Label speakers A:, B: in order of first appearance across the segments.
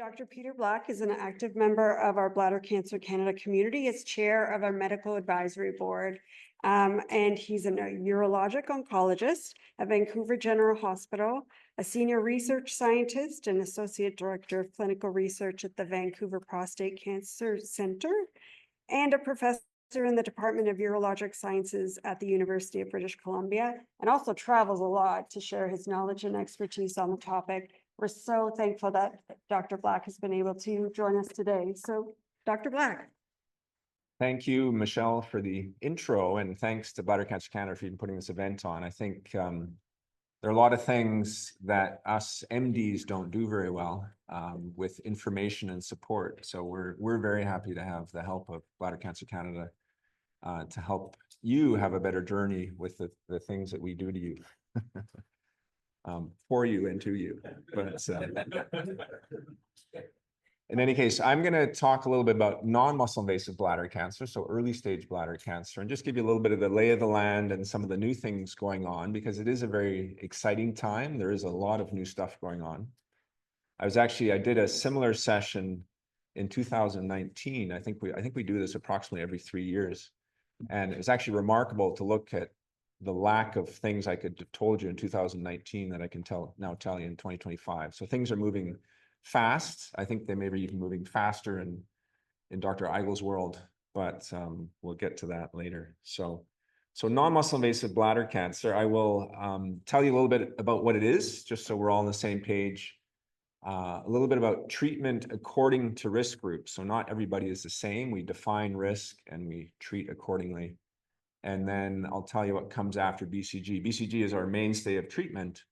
A: Dr. Peter Black is an active member of our Bladder Cancer Canada community as chair of our medical advisory board. And he's a urologic oncologist at Vancouver General Hospital, a senior research scientist and associate director of clinical research at the Vancouver Prostate Cancer Center, and a professor in the Department of Urologic Sciences at the University of British Columbia, and also travels a lot to share his knowledge and expertise on the topic. We're so thankful that Dr. Black has been able to join us today. So, Dr. Black.
B: Thank you, Michelle, for the intro, and thanks to Bladder Cancer Canada for even putting this event on. I think there are a lot of things that us MDs don't do very well with information and support. So we're very happy to have the help of Bladder Cancer Canada to help you have a better journey with the things that we do to you. For you and to you. But in any case, I'm going to talk a little bit about non-muscle invasive bladder cancer, so early stage bladder cancer, and just give you a little bit of the lay of the land and some of the new things going on, because it is a very exciting time. There is a lot of new stuff going on. I did a similar session in 2019. I think we do this approximately every 3 years. And it's actually remarkable to look at the lack of things I could have told you in 2019 that I can now tell you in 2025. So things are moving fast. I think they may be even moving faster in Dr. Eigel's world, but we'll get to that later. So non-muscle invasive bladder cancer, I will tell you a little bit about what it is, just so we're all on the same page. A little bit about treatment according to risk groups. So not everybody is the same. We define risk and we treat accordingly. And then I'll tell you what comes after BCG. BCG is our mainstay of treatment.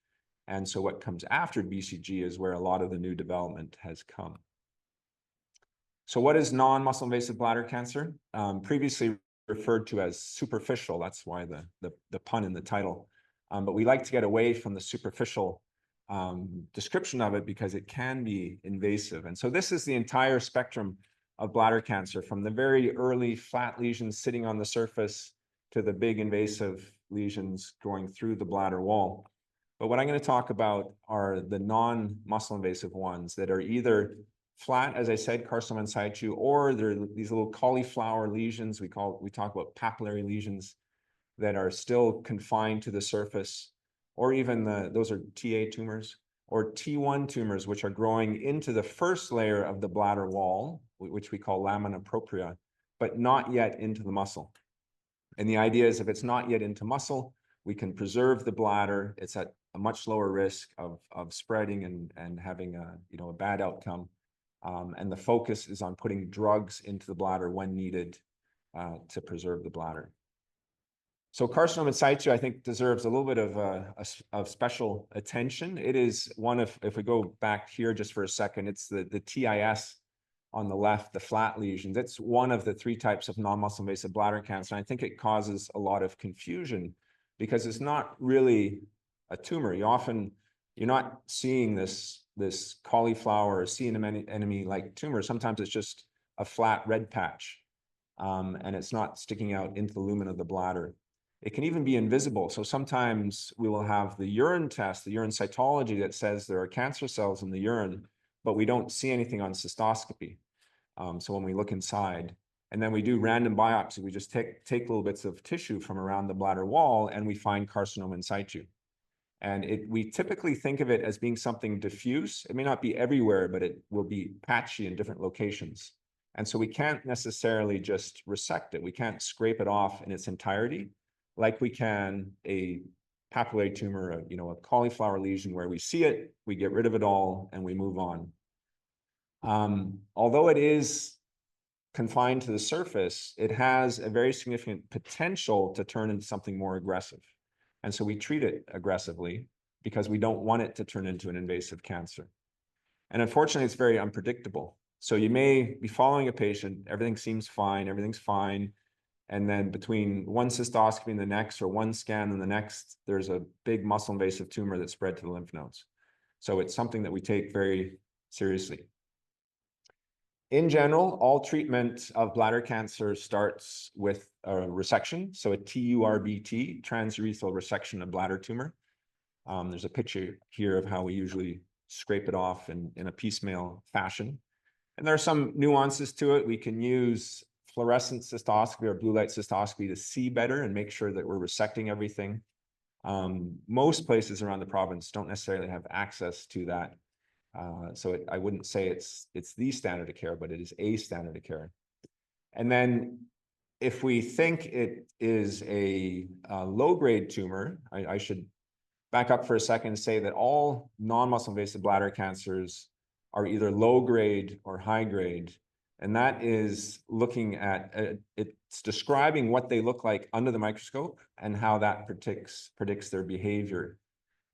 B: And so what comes after BCG is where a lot of the new development has come. So what is non-muscle invasive bladder cancer? Previously referred to as superficial. That's why the pun in the title. But we like to get away from the superficial description of it because it can be invasive. And so this is the entire spectrum of bladder cancer, from the very early flat lesions sitting on the surface to the big invasive lesions going through the bladder wall. But what I'm going to talk about are the non-muscle invasive ones that are either flat, as I said, carcinoma in situ, or they're these little cauliflower lesions. We talk about papillary lesions that are still confined to the surface, or even those are TA tumors, or T1 tumors, which are growing into the first layer of the bladder wall, which we call lamina propria, but not yet into the muscle. And the idea is if it's not yet into muscle, we can preserve the bladder. It's at a much lower risk of spreading and having a bad outcome. And the focus is on putting drugs into the bladder when needed to preserve the bladder. So carcinoma in situ, I think, deserves a little bit of special attention. It is one of, if we go back here just for a second, it's the TIS on the left, the flat lesions. It's one of the 3 types of non-muscle invasive bladder cancer. And I think it causes a lot of confusion because it's not really a tumor. You're not seeing this cauliflower or sea anemone-like tumor. Sometimes it's just a flat red patch, and it's not sticking out into the lumen of the bladder. It can even be invisible. So sometimes we will have the urine test, the urine cytology that says there are cancer cells in the urine, but we don't see anything on cystoscopy. So when we look inside, and then we do random biopsy, we just take little bits of tissue from around the bladder wall and we find carcinoma in situ. And we typically think of it as being something diffuse. It may not be everywhere, but it will be patchy in different locations. And so we can't necessarily just resect it. We can't scrape it off in its entirety like we can a papillary tumor, a cauliflower lesion where we see it, we get rid of it all, and we move on. Although it is confined to the surface, it has a very significant potential to turn into something more aggressive. And so we treat it aggressively because we don't want it to turn into an invasive cancer. And unfortunately, it's very unpredictable. So you may be following a patient, everything seems fine, everything's fine. And then between one cystoscopy and the next, or one scan and the next, there's a big muscle invasive tumor that spread to the lymph nodes. So it's something that we take very seriously. In general, all treatment of bladder cancer starts with a resection, so a TURBT, transurethral resection of bladder tumor. There's a picture here of how we usually scrape it off in a piecemeal fashion. And there are some nuances to it. We can use fluorescent cystoscopy or blue light cystoscopy to see better and make sure that we're resecting everything. Most places around the province don't necessarily have access to that. I wouldn't say it's the standard of care, but it is a standard of care. And then if we think it is a low-grade tumor, I should back up for a second and say that all non-muscle invasive bladder cancers are either low-grade or high-grade. And that is looking at, it's describing what they look like under the microscope and how that predicts their behavior.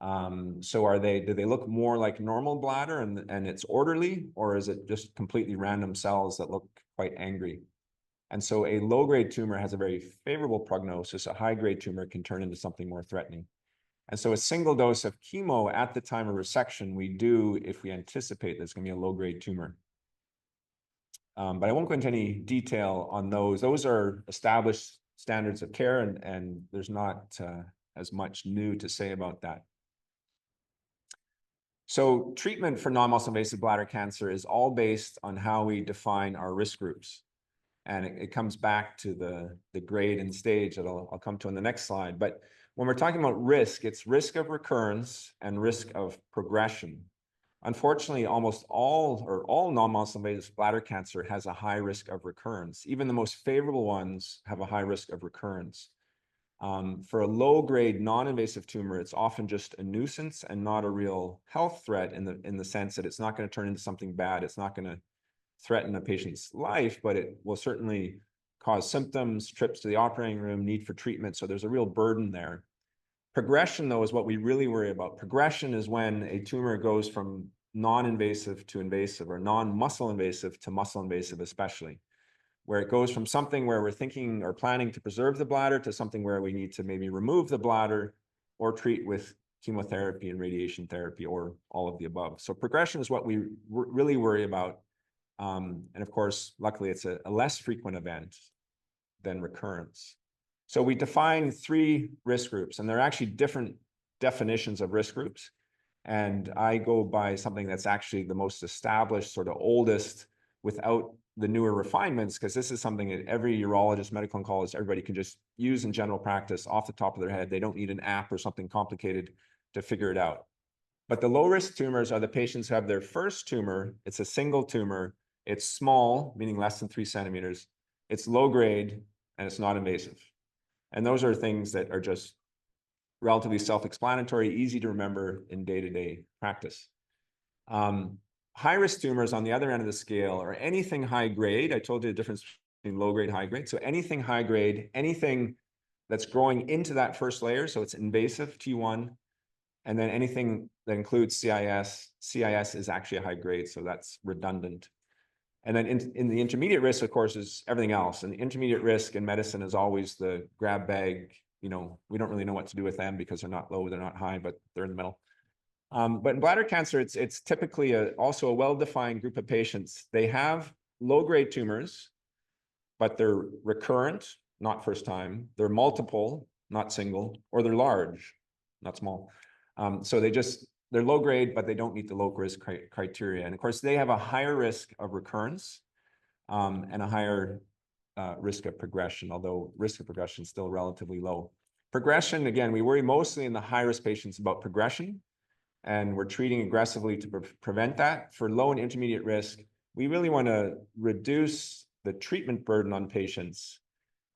B: So do they look more like normal bladder and it's orderly, or is it just completely random cells that look quite angry? And so a low-grade tumor has a very favorable prognosis. A high-grade tumor can turn into something more threatening. And so a single dose of chemo at the time of resection, we do if we anticipate there's going to be a low-grade tumor. But I won't go into any detail on those. Those are established standards of care, and there's not as much new to say about that. So treatment for non-muscle invasive bladder cancer is all based on how we define our risk groups. And it comes back to the grade and stage that I'll come to on the next slide. But when we're talking about risk, it's risk of recurrence and risk of progression. Unfortunately, almost all non-muscle invasive bladder cancer has a high risk of recurrence. Even the most favorable ones have a high risk of recurrence. For a low-grade non-invasive tumor, it's often just a nuisance and not a real health threat in the sense that it's not going to turn into something bad. It's not going to threaten a patient's life, but it will certainly cause symptoms, trips to the operating room, need for treatment. So there's a real burden there. Progression, though, is what we really worry about. Progression is when a tumor goes from non-invasive to invasive, or non-muscle invasive to muscle invasive, especially, where it goes from something where we're thinking or planning to preserve the bladder to something where we need to maybe remove the bladder or treat with chemotherapy and radiation therapy, or all of the above. So progression is what we really worry about. And of course, luckily, it's a less frequent event than recurrence. So we define 3 risk groups, and they're actually different definitions of risk groups. And I go by something that's actually the most established, sort of oldest, without the newer refinements, because this is something that every urologist, medical oncologist, everybody can just use in general practice off the top of their head. They don't need an app or something complicated to figure it out. But the low-risk tumors are the patients who have their first tumor. It's a single tumor. It's small, meaning less than 3 centimeters. It's low grade, and it's not invasive. And those are things that are just relatively self-explanatory, easy to remember in day-to-day practice. High-risk tumors on the other end of the scale are anything high grade. I told you the difference between low grade, high grade. So anything high grade, anything that's growing into that first layer, so it's invasive, T1, and then anything that includes CIS. CIS is actually a high grade, so that's redundant. And then in the intermediate risk, of course, is everything else. And the intermediate risk in medicine is always the grab bag. We don't really know what to do with them because they're not low, they're not high, but they're in the middle. But in bladder cancer, it's typically also a well-defined group of patients. They have low-grade tumors, but they're recurrent, not first time. They're multiple, not single, or they're large, not small. So they're low grade, but they don't meet the low risk criteria. And of course, they have a higher risk of recurrence and a higher risk of progression, although risk of progression is still relatively low. Progression, again, we worry mostly in the high-risk patients about progression, and we're treating aggressively to prevent that. For low and intermediate risk, we really want to reduce the treatment burden on patients,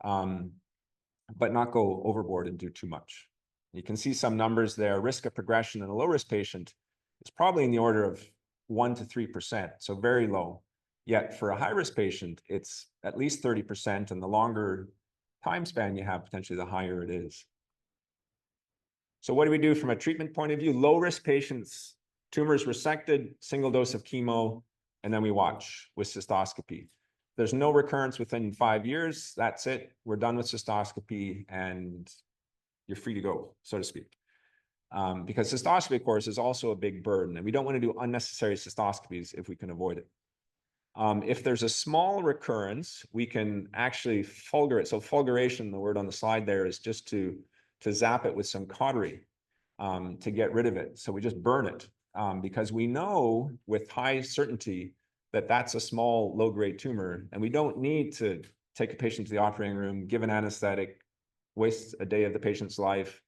B: but not go overboard and do too much. You can see some numbers there. Risk of progression in a low-risk patient is probably in the order of 1 to 3%, so very low. Yet for a high-risk patient, it's at least 30%, and the longer time span you have, potentially the higher it is. So what do we do from a treatment point of view? Low-risk patients, tumors resected, single dose of chemo, and then we watch with cystoscopy. There's no recurrence within 5 years. That's it. We're done with cystoscopy, and you're free to go, so to speak. Because cystoscopy, of course, is also a big burden, and we don't want to do unnecessary cystoscopies if we can avoid it. If there's a small recurrence, we can actually fulgurate. So fulguration, the word on the slide there, is just to zap it with some cautery to get rid of it. So we just burn it. because we know with high certainty that that's a small low-grade tumor, and we don't need to take a patient to the operating room, give an anesthetic, waste a day of the patient's life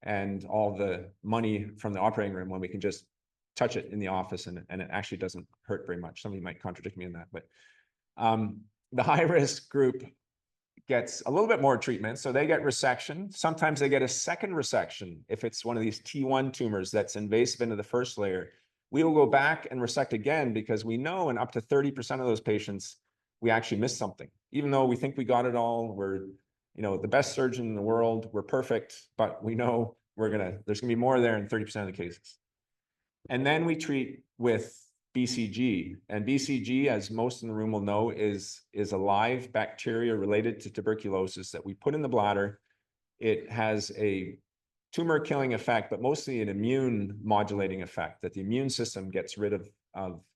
B: and all the money from the operating room when we can just touch it in the office and it actually doesn't hurt very much. Somebody might contradict me in that, but the high-risk group gets a little bit more treatment. So they get resection. Sometimes they get a second resection. If it's one of these T1 tumors that's invasive into the first layer, we will go back and resect again because we know in up to 30% of those patients, we actually missed something. Even though we think we got it all, we're, the best surgeon in the world, we're perfect, but we know there's gonna be more there in 30% of the cases. And then we treat with BCG, and BCG, as most in the room will know, is a live bacteria related to tuberculosis that we put in the bladder. It has a tumor killing effect, but mostly an immune modulating effect, that the immune system gets rid of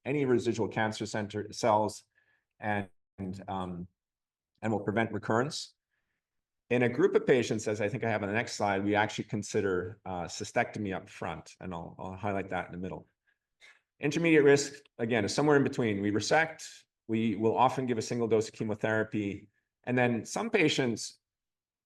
B: any residual cancer cells and will prevent recurrence. In a group of patients, as I think I have on the next slide, we actually consider cystectomy up front, and I'll highlight that in the middle. Intermediate risk, again, is somewhere in between. We resect, we will often give a single dose of chemotherapy, and then some patients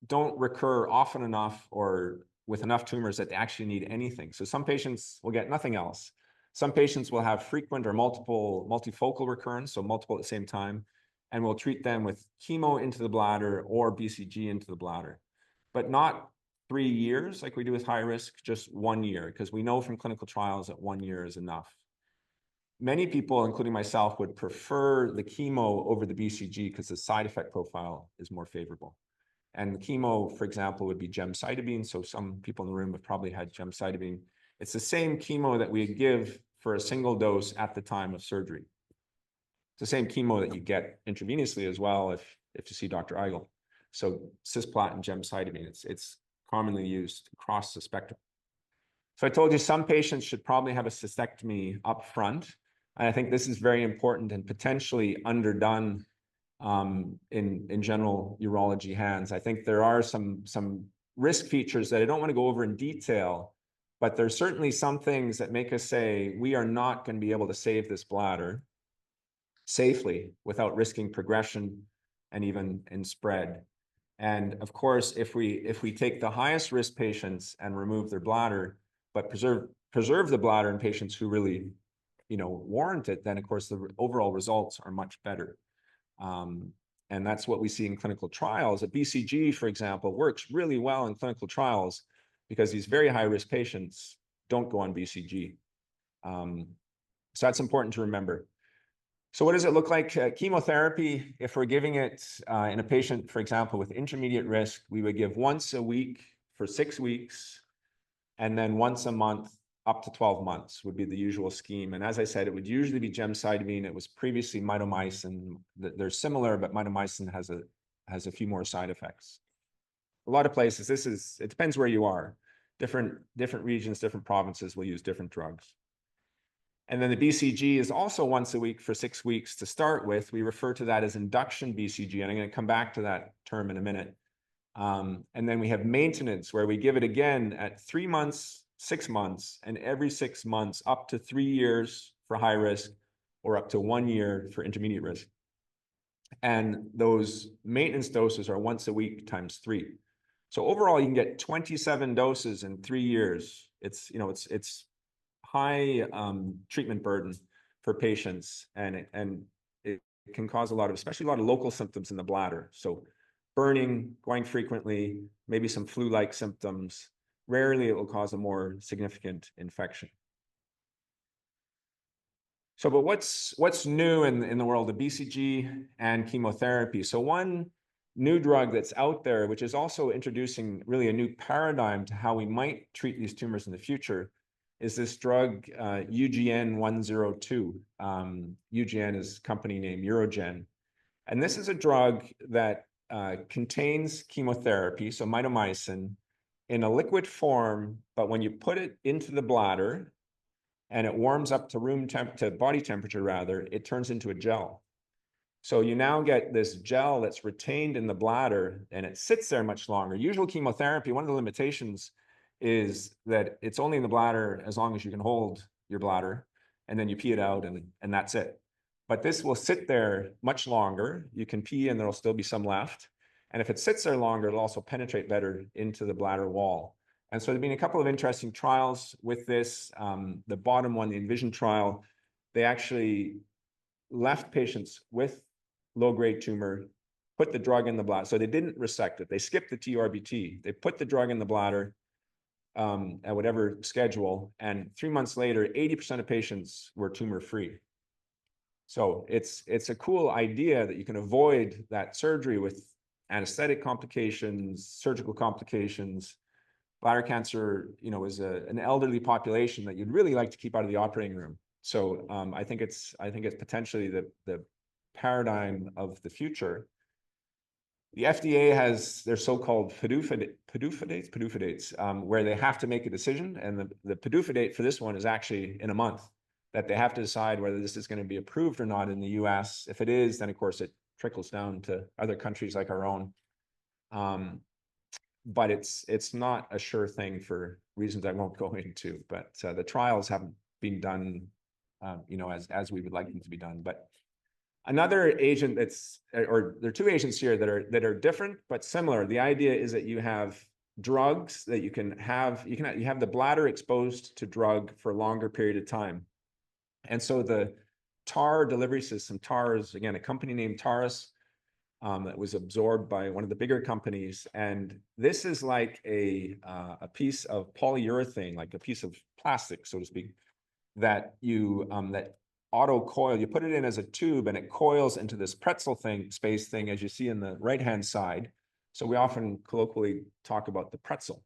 B: don't recur often enough or with enough tumors that they actually need anything. So some patients will get nothing else. Some patients will have frequent or multifocal recurrence, so multiple at the same time, and we'll treat them with chemo into the bladder or BCG into the bladder, but not 3 years like we do with high risk, just 1 year, because we know from clinical trials that 1 year is enough. Many people, including myself, would prefer the chemo over the BCG because the side effect profile is more favorable. And the chemo, for example, would be gemcitabine. So some people in the room have probably had gemcitabine. It's the same chemo that we give for a single dose at the time of surgery. It's the same chemo that you get intravenously as well if you see Dr. Eigel. So cisplatin, gemcitabine, it's commonly used across the spectrum. So I told you some patients should probably have a cystectomy up front. And I think this is very important and potentially underdone in general urology hands. I think there are some risk features that I don't want to go over in detail, but there's certainly some things that make us say we are not going to be able to save this bladder safely without risking progression and even in spread. And of course, if we take the highest risk patients and remove their bladder, but preserve the bladder in patients who really warrant it, then of course the overall results are much better. And that's what we see in clinical trials. A BCG, for example, works really well in clinical trials because these very high-risk patients don't go on BCG. So that's important to remember. So what does it look like? Chemotherapy, if we're giving it in a patient, for example, with intermediate risk, we would give once a week for 6 weeks, and then once a month up to 12 months would be the usual scheme. And as I said, it would usually be gemcitabine. It was previously mitomycin. They're similar, but mitomycin has a few more side effects. A lot of places, it depends where you are. Different regions, different provinces will use different drugs. And then the BCG is also once a week for 6 weeks to start with. We refer to that as induction BCG, and I'm going to come back to that term in a minute. And then we have maintenance, where we give it again at 3 months, 6 months, and every 6 months up to 3 years for high risk or up to 1 year for intermediate risk. And those maintenance doses are once a week times 3. So overall, you can get 27 doses in 3 years. It's high treatment burden for patients, and it can cause especially a lot of local symptoms in the bladder. So burning, going frequently, maybe some flu-like symptoms. Rarely it will cause a more significant infection. So, but what's new in the world of BCG and chemotherapy? So one new drug that's out there, which is also introducing really a new paradigm to how we might treat these tumors in the future, is this drug UGN-102. UGN is company name UroGen. And this is a drug that contains chemotherapy, so mitomycin, in a liquid form, but when you put it into the bladder and it warms up to body temperature rather, it turns into a gel. So you now get this gel that's retained in the bladder and it sits there much longer. Usual chemotherapy, one of the limitations is that it's only in the bladder as long as you can hold your bladder, and then you pee it out, and that's it. But this will sit there much longer. You can pee and there'll still be some left. And if it sits there longer, it'll also penetrate better into the bladder wall. And so there've been a couple of interesting trials with this. The bottom one, the Envision trial, they actually left patients with low-grade tumor, put the drug in the bladder. So they didn't resect it. They skipped the TURBT. They put the drug in the bladder at whatever schedule. And 3 months later, 80% of patients were tumor-free. So it's a cool idea that you can avoid that surgery with anesthetic complications, surgical complications. Bladder cancer, is an elderly population that you'd really like to keep out of the operating room. So I think it's potentially the paradigm of the future. The FDA has their so-called PDUFA dates, where they have to make a decision, and the PDUFA date for this one is actually in a month, that they have to decide whether this is going to be approved or not in the US. If it is, then of course it trickles down to other countries like our own. But it's not a sure thing for reasons I won't go into. But the trials haven't been done, as we would like them to be done. But another agent or there are two agents here that are different but similar. The idea is that you have drugs that you have the bladder exposed to drug for a longer period of time. And so the TAR delivery system, TAR is, again, a company named Taurus, that was absorbed by one of the bigger companies. And this is like a piece of polyurethane, like a piece of plastic, so to speak, that that auto coil. You put it in as a tube and it coils into this pretzel space thing, as you see in the right-hand side. So we often colloquially talk about the pretzel.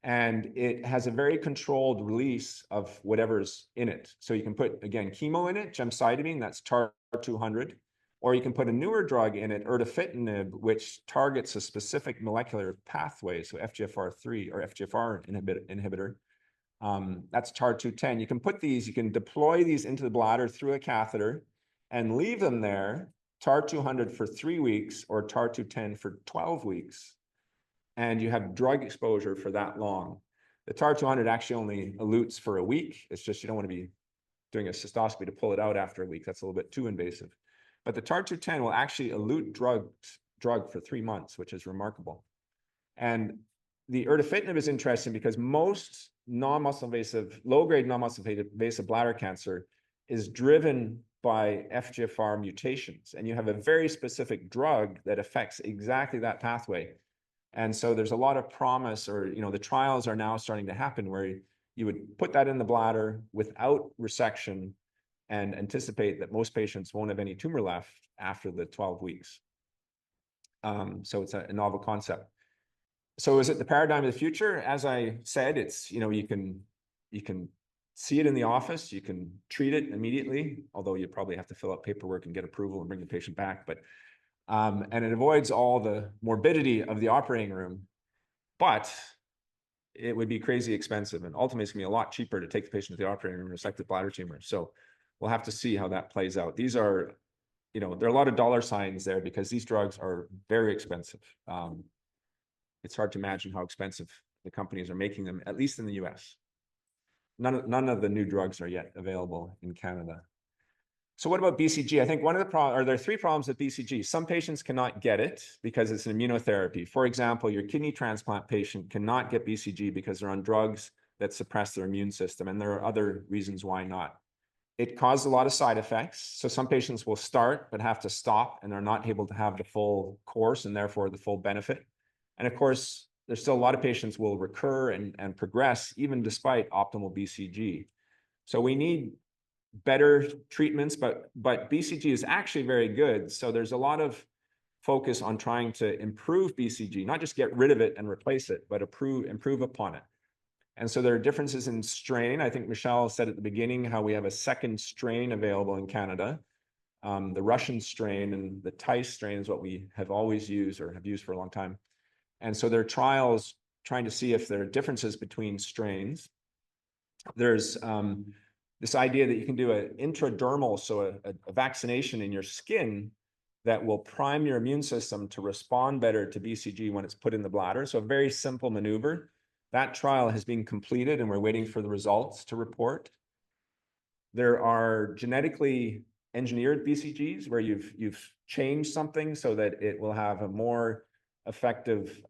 B: And it has a very controlled release of whatever's in it. So you can put, again, chemo in it, gemcitabine, that's TAR-200, or you can put a newer drug in it, erdafitinib, which targets a specific molecular pathway, so FGFR3 or FGFR inhibitor. That's TAR-210. You can deploy these into the bladder through a catheter and leave them there, TAR-200 for 3 weeks or TAR-210 for 12 weeks. And you have drug exposure for that long. The TAR-200 actually only elutes for a week. It's just you don't want to be doing a cystoscopy to pull it out after a week. That's a little bit too invasive. But the TAR-210 will actually elute drug for 3 months, which is remarkable. And the erdafitinib is interesting because most non-muscle invasive, low-grade non-muscle invasive bladder cancer is driven by FGFR mutations. And you have a very specific drug that affects exactly that pathway. And so there's a lot of promise, or, the trials are now starting to happen where you would put that in the bladder without resection and anticipate that most patients won't have any tumor left after the 12 weeks. So it's a novel concept. So is it the paradigm of the future? As I said, it's, you can see it in the office, you can treat it immediately, although you probably have to fill out paperwork and get approval and bring the patient back. But and it avoids all the morbidity of the operating room, but it would be crazy expensive. And ultimately, it's going to be a lot cheaper to take the patient to the operating room and resect the bladder tumor. So we'll have to see how that plays out. These are, there are a lot of dollar signs there because these drugs are very expensive. It's hard to imagine how expensive the companies are making them, at least in the US. None of the new drugs are yet available in Canada. So what about BCG? I think one of the problems, there are 3 problems with BCG. Some patients cannot get it because it's an immunotherapy. For example, your kidney transplant patient cannot get BCG because they're on drugs that suppress their immune system. And there are other reasons why not. It caused a lot of side effects. So some patients will start, but have to stop, and they're not able to have the full course and therefore the full benefit. And of course, there's still a lot of patients will recur and progress even despite optimal BCG. So we need better treatments, but BCG is actually very good. So there's a lot of focus on trying to improve BCG, not just get rid of it and replace it, but improve upon it. And so there are differences in strain. I think Michelle said at the beginning how we have a second strain available in Canada. The Russian strain and the Thai strain is what we have always used or have used for a long time. And so there are trials trying to see if there are differences between strains. There's this idea that you can do an intradermal, so a vaccination in your skin that will prime your immune system to respond better to BCG when it's put in the bladder. So a very simple maneuver. That trial has been completed and we're waiting for the results to report. There are genetically engineered BCGs where you've changed something so that it will have a more effective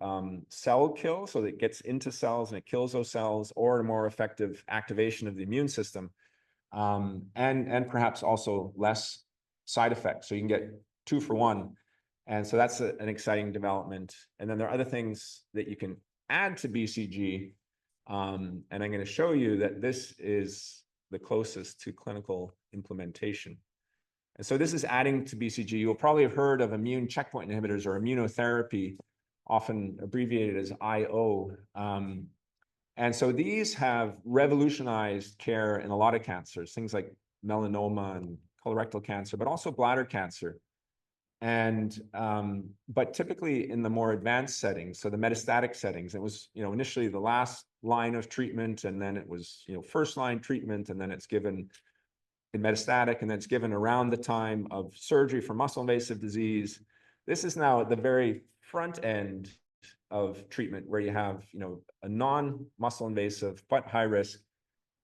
B: cell kill, so that it gets into cells and it kills those cells, or a more effective activation of the immune system, and perhaps also less side effects. So you can get 2 for 1. And so that's an exciting development. And then there are other things that you can add to BCG. And I'm going to show you that this is the closest to clinical implementation. And so this is adding to BCG. You'll probably have heard of immune checkpoint inhibitors or immunotherapy, often abbreviated as IO. And so these have revolutionized care in a lot of cancers, things like melanoma and colorectal cancer, but also bladder cancer. And but typically in the more advanced settings, so the metastatic settings, it was, initially the last line of treatment, and then it was, first line treatment, and then it's given in metastatic, and then it's given around the time of surgery for muscle invasive disease. This is now at the very front end of treatment, where you have, a non-muscle invasive but high risk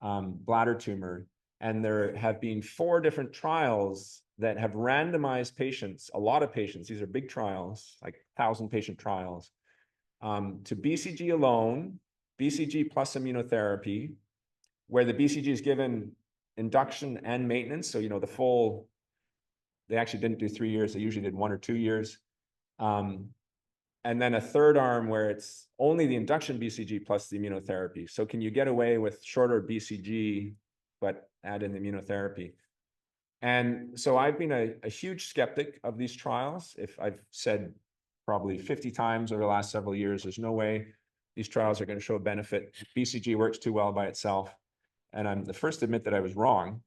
B: bladder tumor. And there have been 4 different trials that have randomized patients, a lot of patients, these are big trials, like 1,000 patient trials, to BCG alone, BCG plus immunotherapy, where the BCG is given induction and maintenance. So, the full, they actually didn't do 3 years, they usually did 1 or 2 years. And then a third arm where it's only the induction BCG plus the immunotherapy. So can you get away with shorter BCG, but add in the immunotherapy? And so I've been a huge skeptic of these trials. If I've said probably 50 times over the last several years, there's no way these trials are going to show a benefit. BCG works too well by itself. And I'm the first to admit that I was wrong.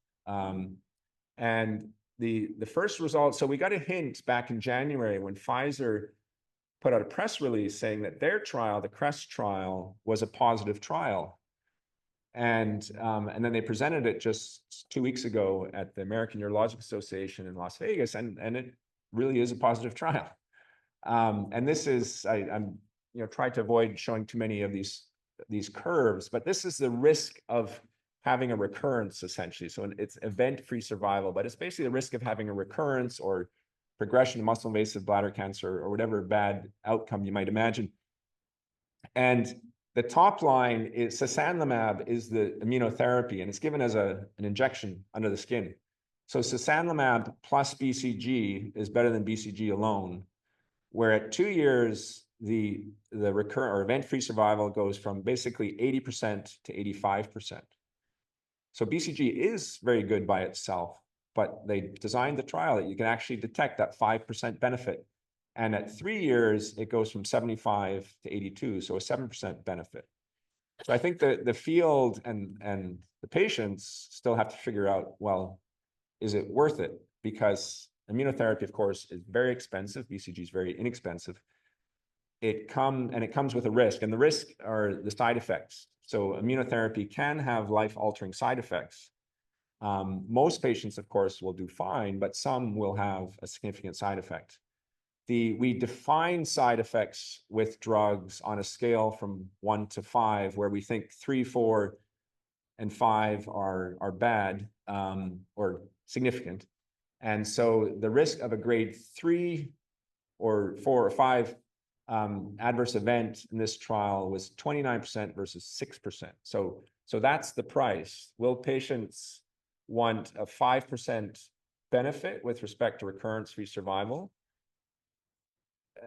B: And the first result, so we got a hint back in January when Pfizer put out a press release saying that their trial, the CREST trial, was a positive trial. And then they presented it just 2 weeks ago at the American Urologic Association in Las Vegas, and it really is a positive trial. And this is, I'm tried to avoid showing too many of these curves, but this is the risk of having a recurrence, essentially. So it's event-free survival, but it's basically the risk of having a recurrence or progression to muscle invasive bladder cancer or whatever bad outcome you might imagine. And the top line is sasanlimab is the immunotherapy, and it's given as an injection under the skin. So sasanlimab plus BCG is better than BCG alone, where at 2 years, the recurrent or event-free survival goes from basically 80% to 85%. So BCG is very good by itself, but they designed the trial that you can actually detect that 5% benefit. And at 3 years, it goes from 75 to 82, so a 7% benefit. So I think that the field and the patients still have to figure out, well, is it worth it? Because immunotherapy, of course, is very expensive. BCG is very inexpensive. It comes with a risk, and the risk are the side effects. So immunotherapy can have life-altering side effects. Most patients, of course, will do fine, but some will have a significant side effect. We define side effects with drugs on a scale from 1 to 5, where we think 3, 4, and 5 are bad or significant. And so the risk of a grade 3 or 4 or 5 adverse event in this trial was 29% versus 6%. So that's the price. Will patients want a 5% benefit with respect to recurrence-free survival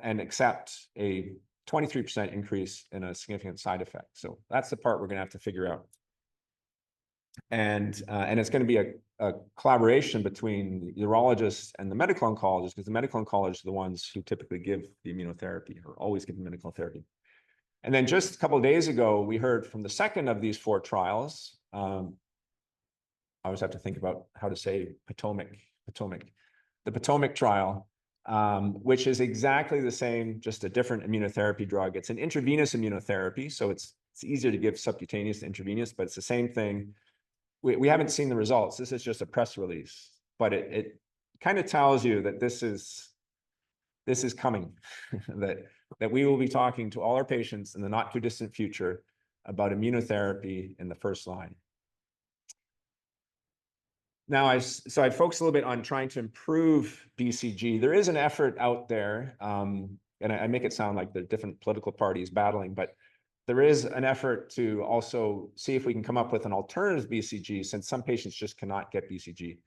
B: and accept a 23% increase in a significant side effect? So that's the part we're going to have to figure out. And it's going to be a collaboration between the urologists and the medical oncologists, because the medical oncologists are the ones who typically give the immunotherapy or always give the medical therapy. And then just a couple of days ago, we heard from the second of these 4 trials. I always have to think about how to say Potomac, the Potomac trial, which is exactly the same, just a different immunotherapy drug. It's an intravenous immunotherapy, so it's easier to give subcutaneous to intravenous, but it's the same thing. We haven't seen the results. This is just a press release, but it kind of tells you that this is coming, that we will be talking to all our patients in the not too distant future about immunotherapy in the first line. Now, so I focused a little bit on trying to improve BCG. There is an effort out there, and I make it sound like there are different political parties battling, but there is an effort to also see if we can come up with an alternative BCG, since some patients just cannot get BCG.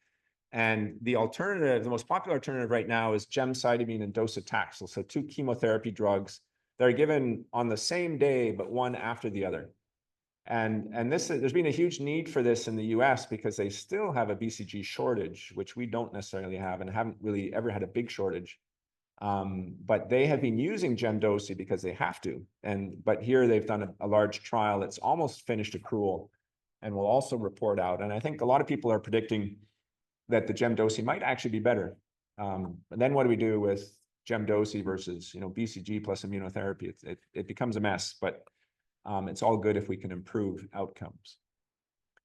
B: And the alternative, the most popular alternative right now is gemcitabine and docetaxel. So 2 chemotherapy drugs that are given on the same day, but one after the other. And there's been a huge need for this in the US because they still have a BCG shortage, which we don't necessarily have and haven't really ever had a big shortage. But they have been using gemdosi because they have to. But here they've done a large trial that's almost finished accrual and will also report out. And I think a lot of people are predicting that the gemdosi might actually be better. And then what do we do with gemdosi versus BCG plus immunotherapy? It becomes a mess, but it's all good if we can improve outcomes.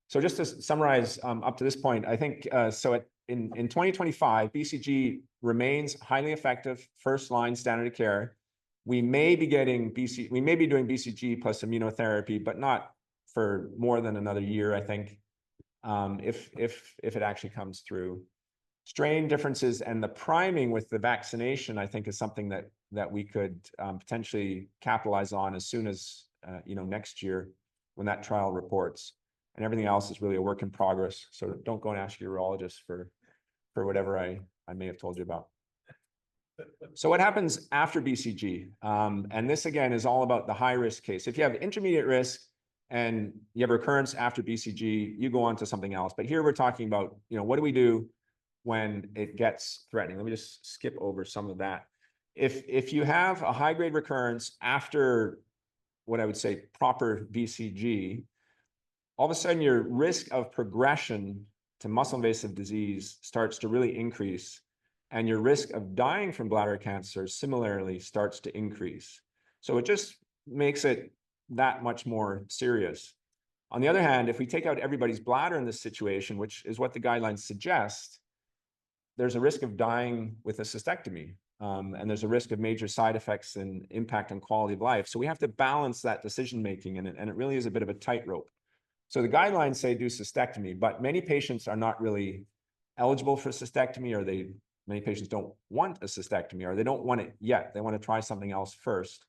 B: So just to summarize up to this point, I think in 2025, BCG remains highly effective first-line standard of care. We may be doing BCG plus immunotherapy, but not for more than another year, I think, if it actually comes through. Strain differences and the priming with the vaccination, I think, is something that we could potentially capitalize on as soon as next year when that trial reports. And everything else is really a work in progress. So don't go and ask your urologist for whatever I may have told you about. So what happens after BCG? And this, again, is all about the high-risk case. If you have intermediate risk and you have recurrence after BCG, you go on to something else. But here we're talking about, what do we do when it gets threatening? Let me just skip over some of that. If you have a high-grade recurrence after what I would say proper BCG, all of a sudden your risk of progression to muscle invasive disease starts to really increase, and your risk of dying from bladder cancer similarly starts to increase. So it just makes it that much more serious. On the other hand, if we take out everybody's bladder in this situation, which is what the guidelines suggest, there's a risk of dying with a cystectomy. And there's a risk of major side effects and impact on quality of life. So we have to balance that decision-making, and it really is a bit of a tightrope. So the guidelines say do cystectomy, but many patients are not really eligible for cystectomy, or many patients don't want a cystectomy, or they don't want it yet. They want to try something else first.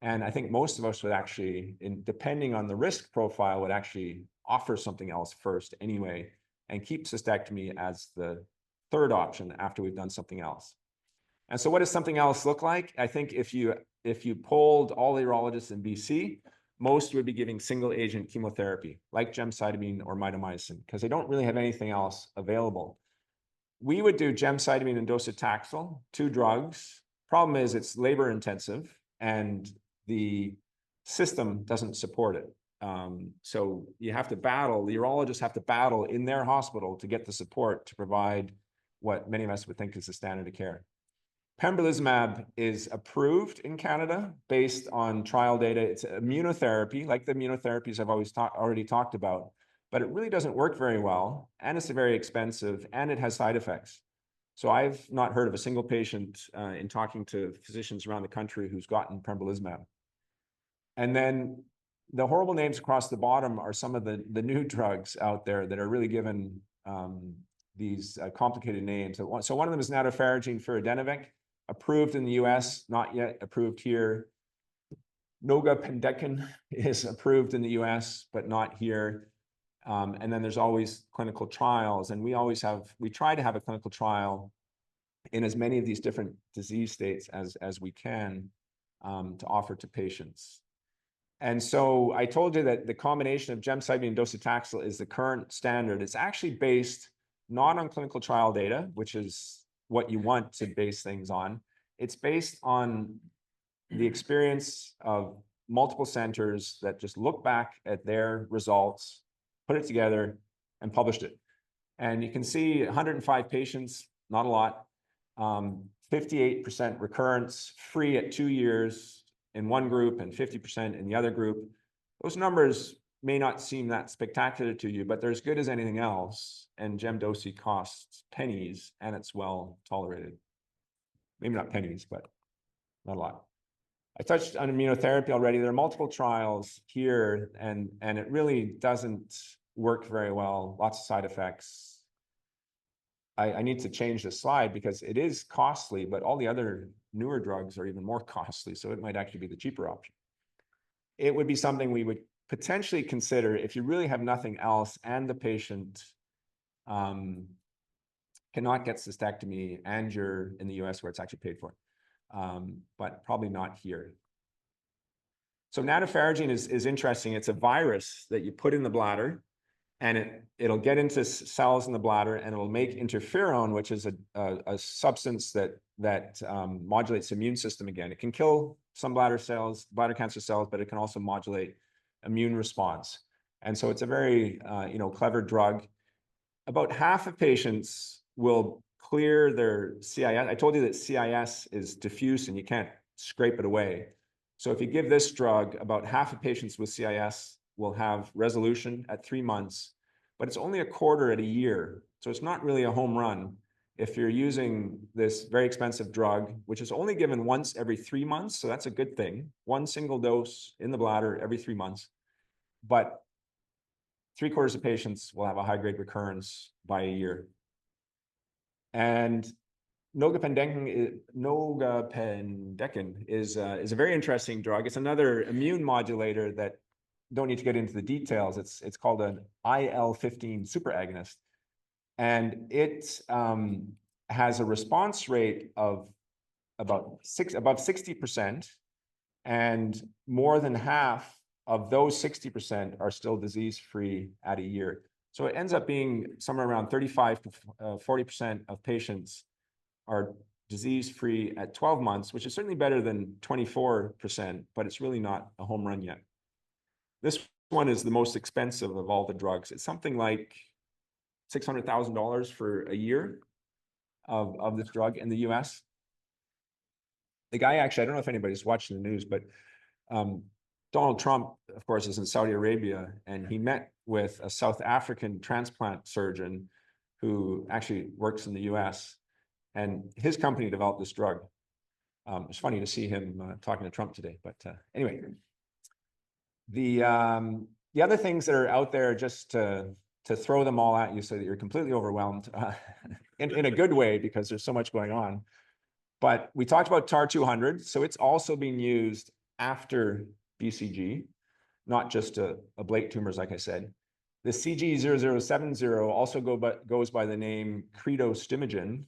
B: And I think most of us would actually, depending on the risk profile, would actually offer something else first anyway, and keep cystectomy as the third option after we've done something else. And so what does something else look like? I think if you polled all the urologists in BC, most would be giving single agent chemotherapy like gemcitabine or mitomycin because they don't really have anything else available. We would do gemcitabine and docetaxel, 2 drugs. Problem is it's labor intensive and the system doesn't support it. So you have to battle, the urologists have to battle in their hospital to get the support to provide what many of us would think is the standard of care. Pembrolizumab is approved in Canada based on trial data. It's immunotherapy, like the immunotherapies I've already talked about, but it really doesn't work very well, and it's very expensive, and it has side effects. So I've not heard of a single patient in talking to physicians around the country who's gotten pembrolizumab. And then the horrible names across the bottom are some of the new drugs out there that are really given these complicated names. So one of them is nadofaragene firadenovec, approved in the US, not yet approved here. Nogapendecan is approved in the US, but not here. And then there's always clinical trials, and we try to have a clinical trial in as many of these different disease states as we can to offer to patients. And so I told you that the combination of gemcitabine and docetaxel is the current standard. It's actually based not on clinical trial data, which is what you want to base things on. It's based on the experience of multiple centers that just look back at their results, put it together, and published it. And you can see 105 patients, not a lot, 58% recurrence free at 2 years in one group and 50% in the other group. Those numbers may not seem that spectacular to you, but they're as good as anything else. And gemdosi costs pennies, and it's well tolerated. Maybe not pennies, but not a lot. I touched on immunotherapy already. There are multiple trials here, and it really doesn't work very well. Lots of side effects. I need to change the slide because it is costly, but all the other newer drugs are even more costly. So it might actually be the cheaper option. It would be something we would potentially consider if you really have nothing else and the patient cannot get cystectomy and you're in the US where it's actually paid for, but probably not here. So nadofaragene is interesting. It's a virus that you put in the bladder, and it'll get into cells in the bladder, and it'll make interferon, which is a substance that modulates the immune system again. It can kill some bladder cancer cells, but it can also modulate immune response. And so it's a very clever drug. About half of patients will clear their CIS. I told you that CIS is diffuse and you can't scrape it away. So if you give this drug, about half of patients with CIS will have resolution at 3 months, but it's only a quarter at a year. So it's not really a home run if you're using this very expensive drug, which is only given once every 3 months. So that's a good thing. One single dose in the bladder every 3 months. But 3/4 of patients will have a high-grade recurrence by a year. And nogapendekin is a very interesting drug. It's another immune modulator that don't need to get into the details. It's called an IL-15 superagonist, and it has a response rate of above 60%, and more than half of those 60% are still disease-free at a year. So it ends up being somewhere around 35 to 40% of patients are disease-free at 12 months, which is certainly better than 24%, but it's really not a home run yet. This one is the most expensive of all the drugs. It's something like $600,000 for a year of this drug in the US. The guy actually, I don't know if anybody's watching the news, but Donald Trump, of course, is in Saudi Arabia, and he met with a South African transplant surgeon who actually works in the US, and his company developed this drug. It's funny to see him talking to Trump today, but anyway. The other things that are out there, just to throw them all at you so that you're completely overwhelmed in a good way, because there's so much going on. But we talked about TAR-200, so it's also being used after BCG, not just to ablate tumors, like I said. The CG0070 also goes by the name cretostimogene.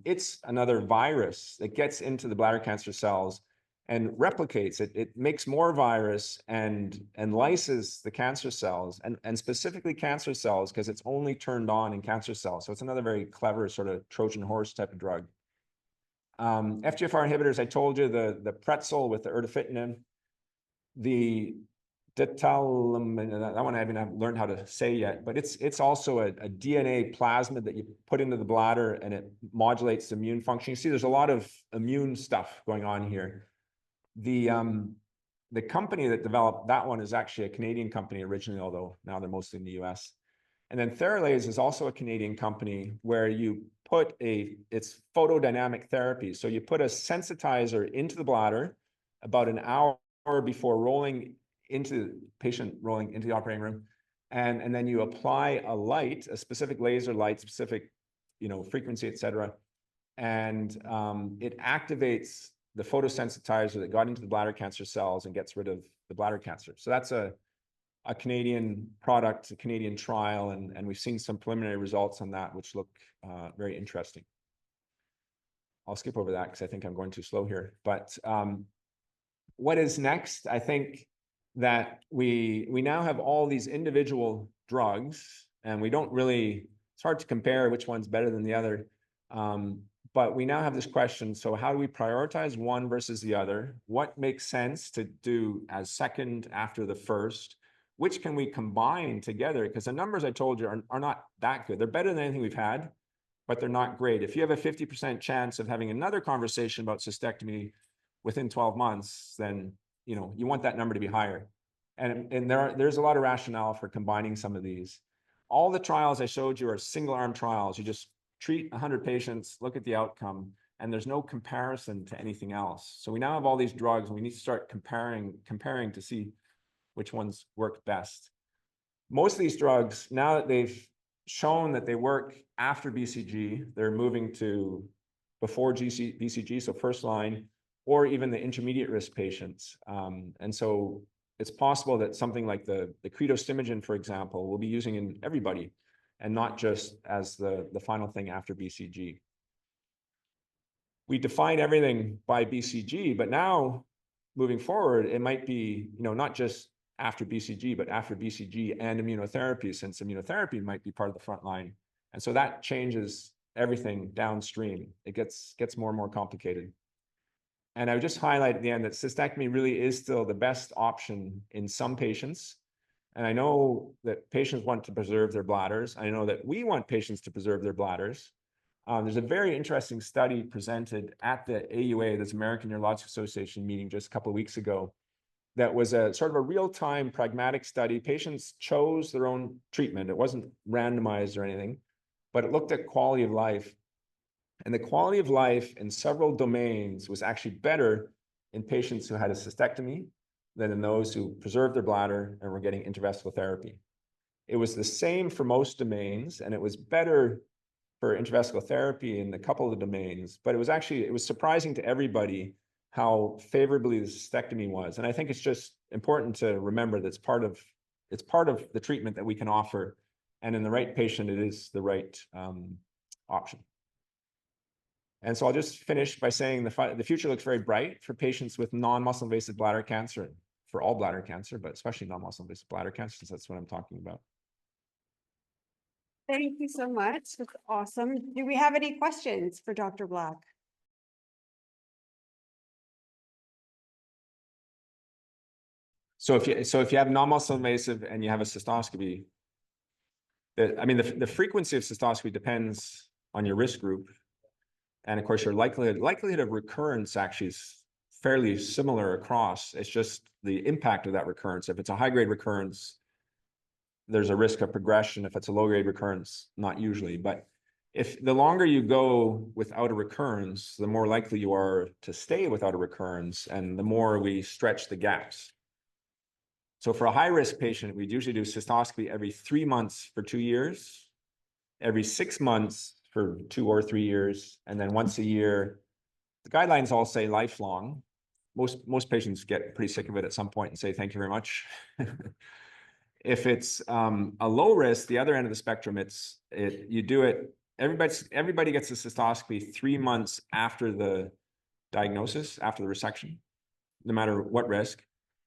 B: It's another virus that gets into the bladder cancer cells and replicates it. It makes more virus and lyses the cancer cells, and specifically cancer cells, because it's only turned on in cancer cells. So it's another very clever sort of Trojan horse type of drug. FGFR inhibitors, I told you, the pretzel with the erdafitinib, the detalimogene, that one I haven't learned how to say yet, but it's also a DNA plasmid that you put into the bladder, and it modulates immune function. You see, there's a lot of immune stuff going on here. The company that developed that one is actually a Canadian company originally, although now they're mostly in the US. And then Theralase is also a Canadian company where you put it's photodynamic therapy. So you put a sensitizer into the bladder about an hour before patient rolling into the operating room. And then you apply a light, a specific laser light, specific, frequency, et cetera. And it activates the photosensitizer that got into the bladder cancer cells and gets rid of the bladder cancer. So that's a Canadian product, a Canadian trial, and we've seen some preliminary results on that, which look very interesting. I'll skip over that because I think I'm going too slow here. But what is next? I think that we now have all these individual drugs, and we don't really, it's hard to compare which one's better than the other. But we now have this question, so how do we prioritize one versus the other? What makes sense to do as second after the first? Which can we combine together? Because the numbers I told you are not that good. They're better than anything we've had, but they're not great. If you have a 50% chance of having another conversation about cystectomy within 12 months, then you want that number to be higher. And there's a lot of rationale for combining some of these. All the trials I showed you are single-arm trials. You just treat 100 patients, look at the outcome, and there's no comparison to anything else. So we now have all these drugs, and we need to start comparing to see which ones work best. Most of these drugs, now that they've shown that they work after BCG. They're moving to before BCG, so first line, or even the intermediate risk patients. And so it's possible that something like the cretostimogene, for example, we'll be using in everybody and not just as the final thing after BCG. We define everything by BCG, but now moving forward, it might be, not just after BCG, but after BCG and immunotherapy, since immunotherapy might be part of the front line. And so that changes everything downstream. It gets more and more complicated. And I would just highlight at the end that cystectomy really is still the best option in some patients. And I know that patients want to preserve their bladders. I know that we want patients to preserve their bladders. There's a very interesting study presented at the AUA, this American Urological Association meeting just a couple of weeks ago, that was a sort of a real-time pragmatic study. Patients chose their own treatment. It wasn't randomized or anything, but it looked at quality of life. And the quality of life in several domains was actually better in patients who had a cystectomy than in those who preserved their bladder and were getting intravesical therapy. It was the same for most domains, and it was better for intravesical therapy in a couple of the domains, but it was surprising to everybody how favorably the cystectomy was. And I think it's just important to remember that it's part of the treatment that we can offer. And in the right patient, it is the right option. And so I'll just finish by saying the future looks very bright for patients with non-muscle invasive bladder cancer, for all bladder cancer, but especially non-muscle invasive bladder cancer, since that's what I'm talking about.
A: Thank you so much. That's awesome. Do we have any questions for Dr. Black?
B: So if you have non-muscle invasive and you have a cystoscopy, the frequency of cystoscopy depends on your risk group. And of course, your likelihood of recurrence actually is fairly similar across. It's just the impact of that recurrence. If it's a high-grade recurrence, there's a risk of progression. If it's a low-grade recurrence, not usually. But if the longer you go without a recurrence, the more likely you are to stay without a recurrence, and the more we stretch the gaps. So for a high-risk patient, we'd usually do cystoscopy every 3 months for 2 years, every 6 months for 2 or 3 years, and then once a year. The guidelines all say lifelong. Most patients get pretty sick of it at some point and say, thank you very much. If it's a low risk, the other end of the spectrum, you do it, everybody gets a cystoscopy 3 months after the diagnosis, after the resection, no matter what risk.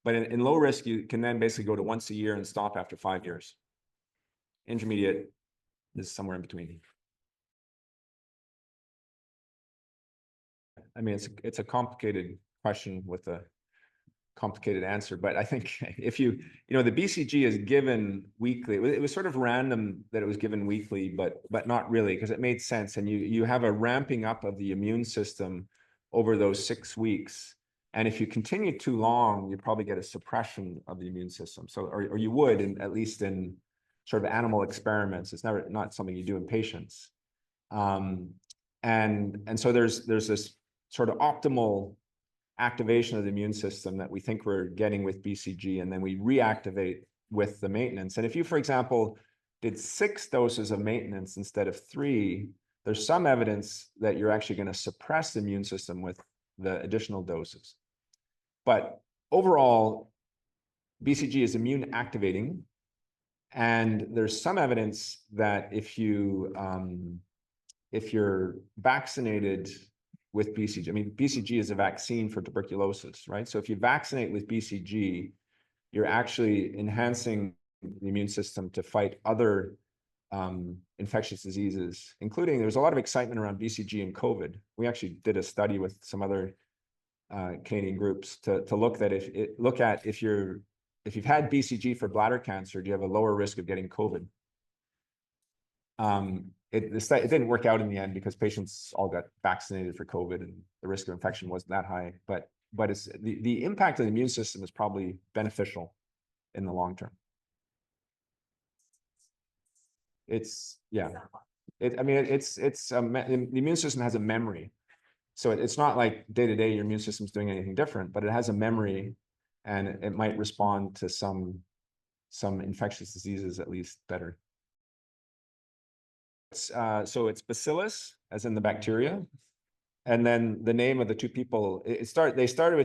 B: But in low risk, you can then basically go to once a year and stop after 5 years. Intermediate is somewhere in between. I mean, it's a complicated question with a complicated answer, but I think if the BCG is given weekly, it was sort of random that it was given weekly, but not really, because it made sense. And you have a ramping up of the immune system over those 6 weeks. And if you continue too long, you probably get a suppression of the immune system. So, or you would, at least in sort of animal experiments. It's not something you do in patients. And so there's this sort of optimal activation of the immune system that we think we're getting with BCG, and then we reactivate with the maintenance. And if you, for example, did 6 doses of maintenance instead of 3, there's some evidence that you're actually going to suppress the immune system with the additional doses. But overall, BCG is immune activating, and there's some evidence that if you're vaccinated with BCG, I mean, BCG is a vaccine for tuberculosis, right? So if you vaccinate with BCG, you're actually enhancing the immune system to fight other infectious diseases, including, there's a lot of excitement around BCG and COVID. We actually did a study with some other Canadian groups to look at if you've had BCG for bladder cancer, do you have a lower risk of getting COVID? It didn't work out in the end because patients all got vaccinated for COVID and the risk of infection wasn't that high. But it's the impact of the immune system is probably beneficial in the long term. The immune system has a memory. So it's not like day to day your immune system's doing anything different, but it has a memory, and it might respond to some infectious diseases at least better. So it's bacillus, as in the bacteria. And then the name of the two people, they started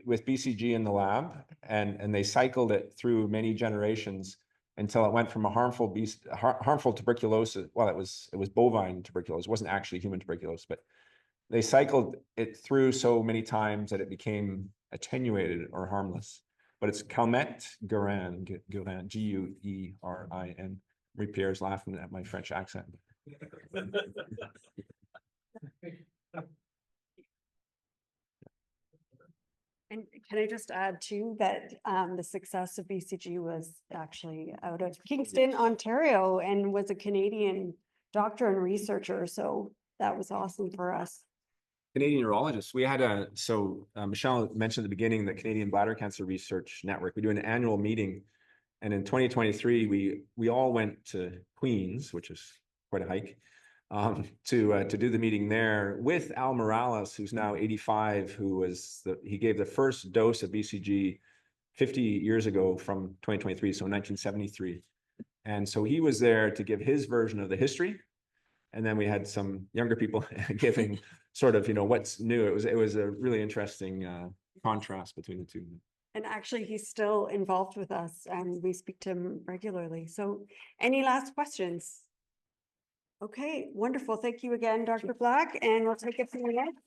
B: with BCG in the lab, and they cycled it through many generations until it went from a harmful tuberculosis. Well, it was bovine tuberculosis. It wasn't actually human tuberculosis, but they cycled it through so many times that it became attenuated or harmless. But it's Calmette-Guerin, Guerin. Pierre's laughing at my French accent.
A: And can I just add too that the success of BCG was actually out of Kingston, Ontario, and was a Canadian doctor and researcher. So that was awesome for us.
B: Canadian urologists. We had Michelle mentioned at the beginning the Canadian Bladder Cancer Research Network. We do an annual meeting. And in 2023, we all went to Queens, which is quite a hike, to do the meeting there with Al Morales, who's now 85, he gave the first dose of BCG 50 years ago from 2023, so 1973. And so he was there to give his version of the history. And then we had some younger people giving sort of, what's new. It was a really interesting contrast between the two.
A: And actually, he's still involved with us and we speak to him regularly. So any last questions? Okay, wonderful. Thank you again, Dr. Black, and we'll take it from the next.